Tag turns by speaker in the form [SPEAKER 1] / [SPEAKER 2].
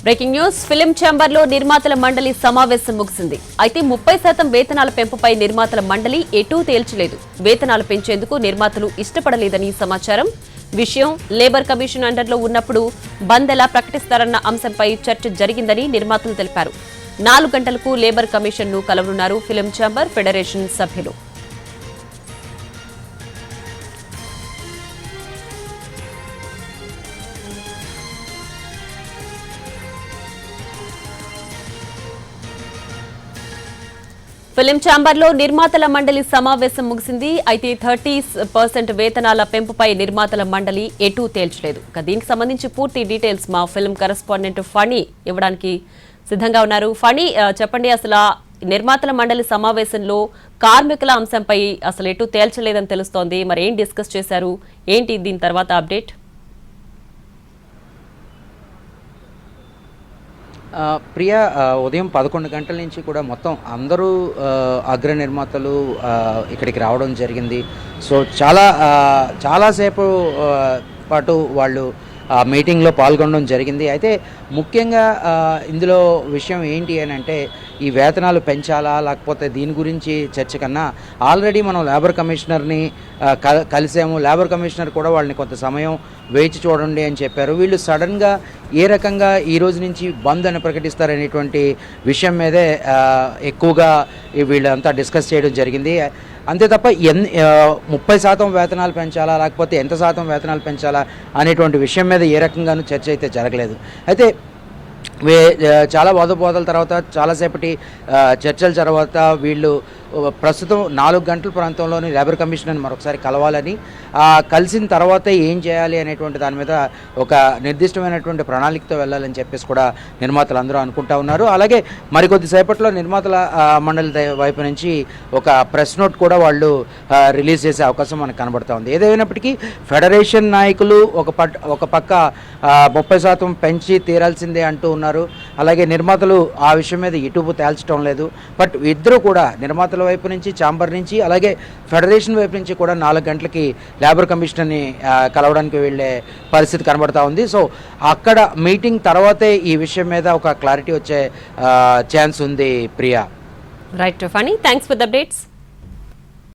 [SPEAKER 1] Breaking news. Film chamber లో నిర్మాతల మండలి సమావేశం ముగిసింది. అయితే 30% వేతనాల పెంపుపై నిర్మాతల మండలి ఎటూ తేల్చలేదు. వేతనాలు పెంచేందుకు నిర్మాతలు ఇష్టపడలేదని సమాచారం. విషయం లేబర్ కమిషన్ అండర్లో ఉన్నప్పుడు బంద్ ఎలా ప్రకటిస్తారన్న అంశంపై చర్చ జరిగిందని నిర్మాతలు తెలిపారు. 4 గంటలకు లేబర్ కమిషన్ ను కలవనున్నారు ఫిలిం ఛాంబర్ ఫెడరేషన్ సభ్యులు. ఫిలిం ఛాంబర్ లో నిర్మాతల మండలి సమావేశం ముగిసింది. అయితే 30% వేతనాల పెంపుపై నిర్మాతల మండలి ఎటూ తేల్చలేదు. దీనికి సంబంధించి పూర్తి డీటెయిల్స్ మా ఫిల్మ్ కరెస్పాండెంట్ ఫణి ఇవ్వడానికి సిద్ధంగా ఉన్నారు. ఫణి, చెప్పండి, అసలు నిర్మాతల మండలి సమావేశంలో కార్మికుల అంశంపై అసలు ఎటూ తేల్చలేదని తెలుస్తోంది. మరి ఏం డిస్కస్ చేశారు, ఏంటి దీని తర్వాత అప్డేట్?
[SPEAKER 2] ప్రియా, ఉదయం 11 గంటల నుంచి కూడా మొత్తం అందరూ అగ్ర నిర్మాతలు ఇక్కడికి రావడం జరిగింది. సో చాలాసేపు పాటు వాళ్ళు మీటింగ్లో పాల్గొనడం జరిగింది. అయితే ముఖ్యంగా ఇందులో విషయం ఏంటి అని అంటే, ఈ వేతనాలు పెంచాలా లేకపోతే దీని గురించి చర్చ కన్నా ఆల్రెడీ మనం లేబర్ కమిషనర్ని కలిసాము. లేబర్ కమిషనర్ కూడా వాళ్ళని కొంత సమయం వేచి చూడండి అని చెప్పారు. వీళ్ళు సడన్గా ఏ రకంగా ఈ రోజు నుంచి బంద్ అని ప్రకటిస్తారనేటువంటి విషయం మీదే ఎక్కువగా వీళ్ళంతా డిస్కస్ చేయడం జరిగింది. అంతే తప్ప 30% వేతనాలు పెంచాలా లేకపోతే ఎంత శాతం వేతనాలు పెంచాలా అనేటువంటి విషయం మీద ఏ రకంగానూ చర్చ అయితే జరగలేదు. అయితే చాలా వాదోపవాదాల తర్వాత చాలాసేపటి చర్చల తర్వాత వీళ్ళు ప్రస్తుతం 4 గంటల ప్రాంతంలోని లేబర్ కమిషనర్ని మరొకసారి కలవాలని, కలిసిన తర్వాత ఏం చేయాలి అనేటువంటి దాని మీద ఒక నిర్దిష్టమైనటువంటి ప్రణాళికతో వెళ్ళాలని చెప్పేసి కూడా నిర్మాతలు అందరూ అనుకుంటా ఉన్నారు. అలాగే మరికొద్దిసేపట్లో నిర్మాతల మండలి వైపు నుంచి ఒక ప్రెస్ నోట్ కూడా వాళ్ళు రిలీజ్ చేసే అవకాశం మనకు కనబడుతూ ఉంది. ఏదైనప్పటికీ ఫెడరేషన్ నాయకులు ఒక పక్క 30% పెంచి తీరాల్సిందే అంటూ ఉన్నారు. అలాగే నిర్మాతలు ఆ విషయం మీద ఇటుపు తేల్చడం లేదు. బట్ ఇద్దరు కూడా నిర్మాతల వైపు నుంచి, ఛాంబర్ నుంచి, అలాగే ఫెడరేషన్ వైపు నుంచి కూడా 4 గంటలకి లేబర్ కమిషనర్ని కలవడానికి వెళ్ళే పరిస్థితి కనబడతా ఉంది. సో అక్కడ మీటింగ్ తర్వాతే ఈ విషయం మీద ఒక క్లారిటీ వచ్చే ఛాన్స్ ఉంది. Priya.
[SPEAKER 1] Right Phani, thanks for the updates.